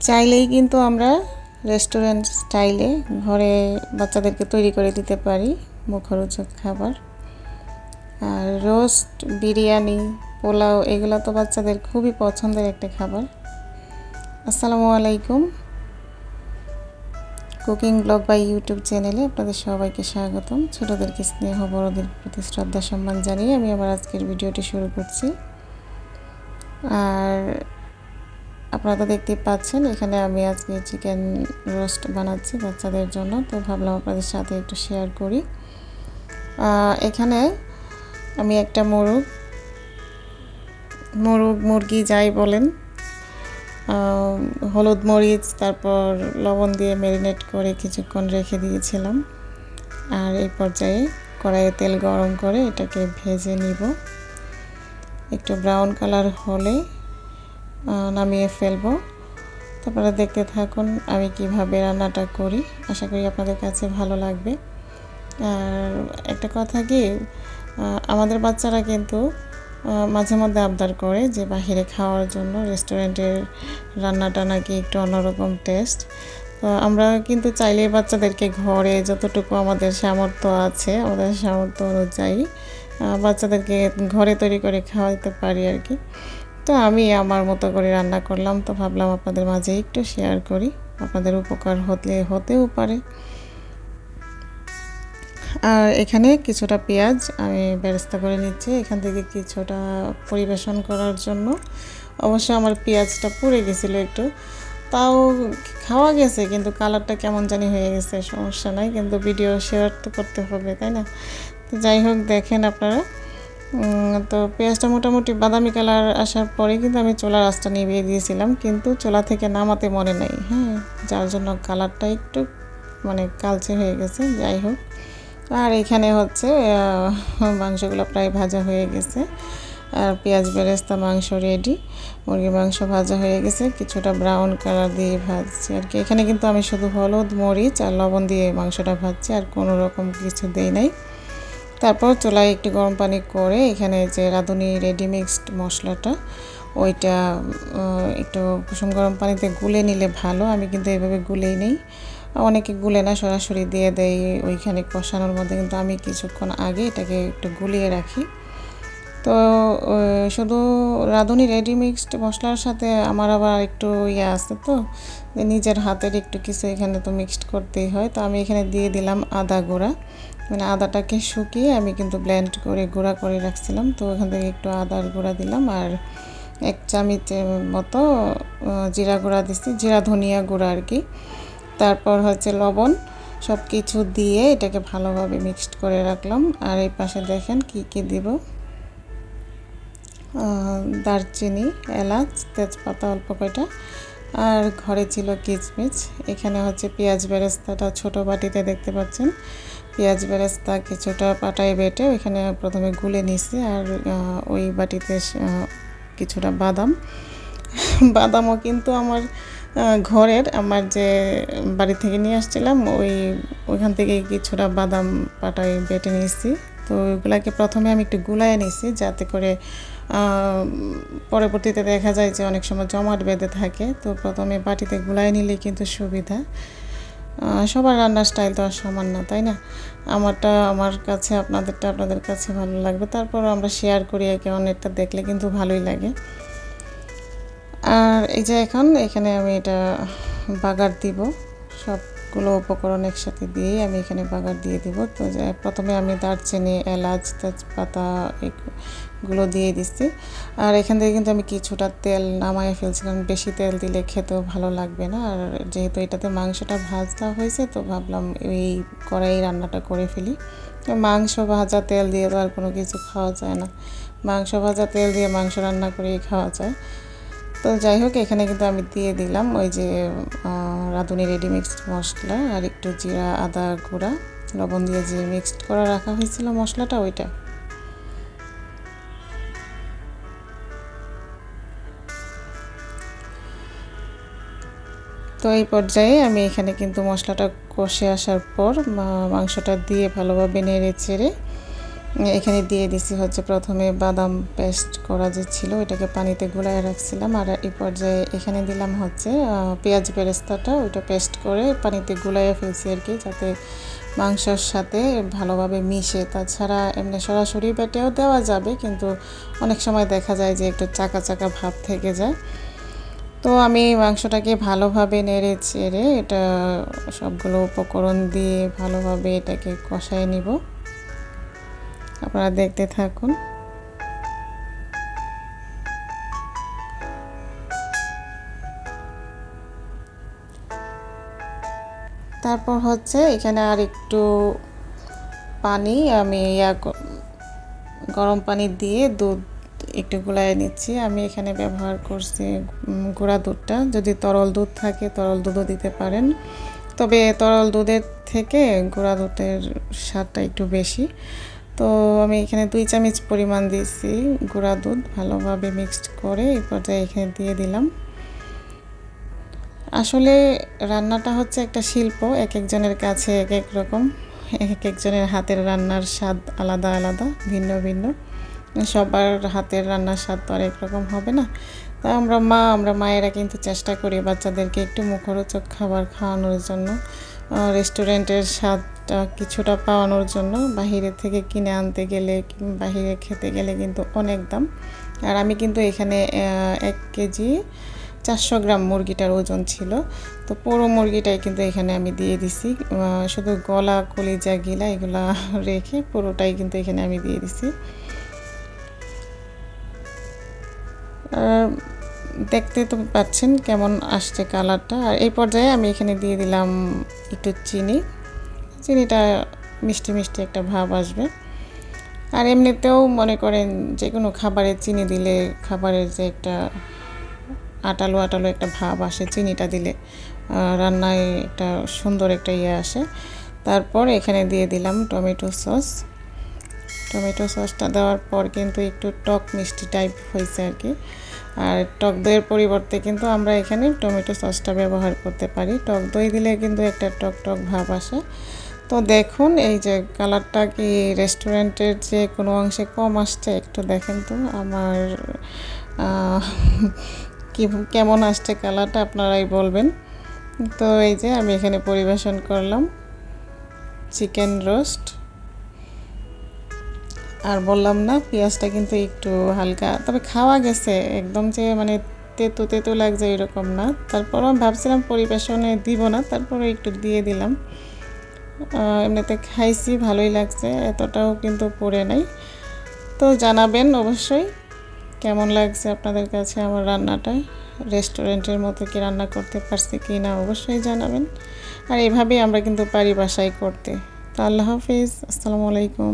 চাইলেই কিন্তু আমরা রেস্টুরেন্ট স্টাইলে ঘরে বাচ্চাদেরকে তৈরি করে দিতে পারি মুখরোচক খাবার। আর রোস্ট, বিরিয়ানি, পোলাও এগুলো তো বাচ্চাদের খুবই পছন্দের একটা খাবার। আসসালামু আলাইকুম, কুকিং ব্লগ বাই ইউটিউব চ্যানেলে আপনাদের সবাইকে স্বাগতম। ছোটোদেরকে স্নেহ, বড়দের প্রতি শ্রদ্ধা সম্মান জানিয়ে আমি আবার আজকের ভিডিওটি শুরু করছি। আর আপনারা তো দেখতেই পাচ্ছেন এখানে আমি আজকে চিকেন রোস্ট বানাচ্ছি বাচ্চাদের জন্য, তো ভাবলাম আপনাদের সাথে একটু শেয়ার করি। এখানে আমি একটা মুরগি যাই বলেন, হলুদ মরিচ তারপর লবণ দিয়ে ম্যারিনেট করে কিছুক্ষণ রেখে দিয়েছিলাম। আর এই পর্যায়ে কড়াইয়ে তেল গরম করে এটাকে ভেজে নিব। একটু ব্রাউন কালার হলে নামিয়ে ফেলবো। তারপরে দেখতে থাকুন আমি কিভাবে রান্নাটা করি, আশা করি আপনাদের কাছে ভালো লাগবে। আর একটা কথা কি, আমাদের বাচ্চারা কিন্তু মাঝে মধ্যে আবদার করে যে বাহিরে খাওয়ার জন্য, রেস্টুরেন্টের রান্নাটা নাকি একটু অন্যরকম টেস্ট। তো আমরা কিন্তু চাইলে বাচ্চাদেরকে ঘরে যতটুকু আমাদের সামর্থ্য আছে, আমাদের সামর্থ্য অনুযায়ী বাচ্চাদেরকে ঘরে তৈরি করে খাওয়াতে পারি আর কি। তো আমি আমার মতো করে রান্না করলাম, তো ভাবলাম আপনাদের মাঝে একটু শেয়ার করি, আপনাদের উপকার হতেও পারে। আর এখানে কিছুটা পেঁয়াজ আমি বেরেস্তা করে নিচ্ছি এখান থেকে কিছুটা পরিবেশন করার জন্য। অবশ্য আমার পেঁয়াজটা পুড়ে গেছিলো একটু, তাও খাওয়া গেছে, কিন্তু কালারটা কেমন জানি হয়ে গেছে। সমস্যা নাই, কিন্তু ভিডিও শেয়ার তো করতে হবে, তাই না? তো যাই হোক, দেখেন আপনারা। তো পেঁয়াজটা মোটামুটি বাদামি কালার আসার পরে কিন্তু আমি চুলার আঁচটা নিভিয়ে দিয়েছিলাম, কিন্তু চুলা থেকে নামাতে মনে নাই, হ্যাঁ, যার জন্য কালারটা একটু কালচে হয়ে গেছে। যাই হোক, আর এখানে হচ্ছে মাংসগুলো প্রায় ভাজা হয়ে গেছে, আর পেঁয়াজ বেরেস্তা মাংস রেডি। মুরগির মাংস ভাজা হয়ে গেছে, কিছুটা ব্রাউন কালার দিয়ে ভাজছি আর কি। এখানে কিন্তু আমি শুধু হলুদ, মরিচ আর লবণ দিয়ে মাংসটা ভাজছি, আর কোনো রকম কিছু দেই নাই। তারপর চুলায় একটু গরম পানি করে এখানে যে রাঁধুনি রেডি মিক্সড মশলাটা, ওইটা একটু কুসুম গরম পানিতে গুলে নিলে ভালো। আমি কিন্তু এইভাবে গুলেই নেই, অনেকে গুলে না, সরাসরি দিয়ে দেয় ওইখানে কষানোর মধ্যে, কিন্তু আমি কিছুক্ষণ আগে এটাকে একটু গুলিয়ে রাখি। তো শুধু রাঁধুনি রেডি মিক্সড মশলার সাথে আমার আবার একটু আছে, তো নিজের হাতের একটু কিছু এখানে তো মিক্সড করতেই হয়। তো আমি এখানে দিয়ে দিলাম আদা গুঁড়া, আদাটাকে শুকিয়ে আমি কিন্তু ব্লেন্ড করে গুঁড়া করে রাখছিলাম, তো ওখান থেকে একটু আদার গুঁড়া দিলাম। আর 1 চামচের মতো জিরা গুঁড়া দিচ্ছি, জিরা ধনিয়া গুঁড়া আর কি। তারপর হচ্ছে লবণ, সব কিছু দিয়ে এটাকে ভালোভাবে মিক্সড করে রাখলাম। আর এই পাশে দেখেন কি দিব, দারচিনি, এলাচ, তেজপাতা অল্প কয়টা, আর ঘরে ছিল কিচমিচ। এখানে হচ্ছে পেঁয়াজ বেরেস্তাটা ছোট বাটিতে দেখতে পাচ্ছেন, পেঁয়াজ বেরেস্তা কিছুটা পাটায় বেটে ওইখানে প্রথমে গুলে নিছি। আর ওই বাটিতে কিছুটা বাদামও কিন্তু আমার ঘরের, আমার যে বাড়ি থেকে নিয়ে আসছিলাম ওইখান থেকে কিছুটা বাদাম পাটায় বেটে নিয়েছি। তো ওইগুলাকে প্রথমে আমি একটু গুলায় নিয়েছি, যাতে করে পরবর্তীতে দেখা যায় যে অনেক সময় জমাট বেঁধে থাকে। তো প্রথমে বাটিতে গুলায় নিলে কিন্তু সুবিধা। সবার রান্নার স্টাইল তো আর সমান না, তাই না? আমারটা আমার কাছে, আপনাদেরটা আপনাদের কাছে ভালো লাগবে। তারপর আমরা শেয়ার করি একে অন্যেরটা, দেখলে কিন্তু ভালোই লাগে। আর এই যে এখানে আমি এটা বাগার দিব, সবগুলো উপকরণ একসাথে দিয়ে আমি এখানে বাগার দিয়ে দিব। তো প্রথমে আমি দারচিনি, এলাচ, তেজপাতা এগুলো দিয়ে দিচ্ছি। আর এখান থেকে কিন্তু আমি কিছুটা তেল নামায় ফেলছি, কারণ বেশি তেল দিলে খেতেও ভালো লাগবে না। আর যেহেতু এটাতে মাংসটা ভাজা হয়েছে, তো ভাবলাম এই কড়াই রান্নাটা করে ফেলি। মাংস ভাজা তেল দিয়ে তো আর কোনো কিছু খাওয়া যায় না, মাংস ভাজা তেল দিয়ে মাংস রান্না করেই খাওয়া যায়। তো যাই হোক, এখানে কিন্তু আমি দিয়ে দিলাম ওই যে রাঁধুনি রেডি মিক্সড মশলা, আর একটু জিরা, আদা গুঁড়া, লবণ দিয়ে যে মিক্সড করা রাখা হয়েছিল মশলাটা, ওইটা। তো এই পর্যায়ে আমি এখানে কিন্তু মশলাটা কষে আসার পর মাংসটা দিয়ে ভালোভাবে নেড়ে চেড়ে এখানে দিয়ে দিছি হচ্ছে প্রথমে বাদাম পেস্ট করা যে ছিল ওইটাকে পানিতে গুলায় রাখছিলাম, আর এই পর্যায়ে এখানে দিলাম হচ্ছে পেঁয়াজ বেরেস্তাটা, ওইটা পেস্ট করে পানিতে গুলাইয়ে ফেলছি আর কি, যাতে মাংসর সাথে ভালোভাবে মিশে। তাছাড়া এমনি সরাসরি বেটেও দেওয়া যাবে, কিন্তু অনেক সময় দেখা যায় যে একটু চাকা চাকা ভাব থেকে যায়। তো আমি মাংসটাকে ভালোভাবে নেড়ে চেড়ে এটা সবগুলো উপকরণ দিয়ে ভালোভাবে এটাকে কষায় নিব। আপনারা দেখতে থাকুন। তারপর হচ্ছে এখানে আর একটু পানি আমি গরম পানি দিয়ে দুধ একটু গুলায় নিচ্ছি। আমি এখানে ব্যবহার করছি গুঁড়া দুধটা, যদি তরল দুধ থাকে তরল দুধও দিতে পারেন, তবে তরল দুধের থেকে গুঁড়া দুধের স্বাদটা একটু বেশি। তো আমি এখানে 2 চামচ পরিমাণ দিয়েছি গুঁড়া দুধ, ভালোভাবে মিক্সড করে এই পর্যায়ে এখানে দিয়ে দিলাম। আসলে রান্নাটা হচ্ছে একটা শিল্প, এক একজনের কাছে এক এক রকম, এক একজনের হাতের রান্নার স্বাদ আলাদা আলাদা, ভিন্ন ভিন্ন। সবার হাতের রান্নার স্বাদ তো আর একরকম হবে না। তা আমরা মায়েরা কিন্তু চেষ্টা করি বাচ্চাদেরকে একটু মুখরোচক খাবার খাওয়ানোর জন্য, রেস্টুরেন্টের স্বাদটা কিছুটা পাওয়ানোর জন্য। বাহিরে থেকে কিনে আনতে গেলে, বাহিরে খেতে গেলে কিন্তু অনেক দাম। আর আমি কিন্তু এখানে 1 কেজি 400 গ্রাম মুরগিটার ওজন ছিল, তো পুরো মুরগিটাই কিন্তু এখানে আমি দিয়ে দিছি, শুধু গলা কলিজা গিলা এগুলা রেখে পুরোটাই কিন্তু এখানে আমি দিয়ে দিছি। দেখতে তো পাচ্ছেন কেমন আসছে কালারটা। আর এই পর্যায়ে আমি এখানে দিয়ে দিলাম একটু চিনিটা মিষ্টি মিষ্টি একটা ভাব আসবে। আর এমনিতেও মনে করেন যে কোনো খাবারে চিনি দিলে খাবারের যে একটা আটালো আটালো একটা ভাব আসে চিনিটা দিলে, রান্নায় একটা সুন্দর একটা ইয়ে আসে। তারপর এখানে দিয়ে দিলাম টমেটো সসটা দেওয়ার পর কিন্তু একটু টক মিষ্টি টাইপ হয়েছে আর কি। আর টক দইয়ের পরিবর্তে কিন্তু আমরা এখানে টমেটো সসটা ব্যবহার করতে পারি। টক দই দিলে কিন্তু একটা টক টক ভাব আসে। তো দেখুন এই যে কালারটা কি রেস্টুরেন্টের যে কোনো অংশে কম আসছে, একটু দেখেন তো আমার কেমন আসছে কালারটা, আপনারাই বলবেন। তো এই যে আমি এখানে পরিবেশন করলাম চিকেন রোস্ট। আর বললাম না পেঁয়াজটা কিন্তু একটু হালকা, তবে খাওয়া গেছে, একদম যে মানে তেতো তেতো লাগছে এরকম না। তারপর আমি ভাবছিলাম পরিবেশনে দিব না, তারপরে একটু দিয়ে দিলাম। এমনিতে খাইছি, ভালোই লাগছে, এতটাও কিন্তু পড়ে নাই। তো জানাবেন অবশ্যই কেমন লাগছে আপনাদের কাছে আমার রান্নাটা, রেস্টুরেন্টের মতো কি রান্না করতে পারছি কি না অবশ্যই জানাবেন। আর এভাবেই আমরা কিন্তু পারি বাসায় করতে। তো আল্লাহ হাফিজ, আসসালামু আলাইকুম।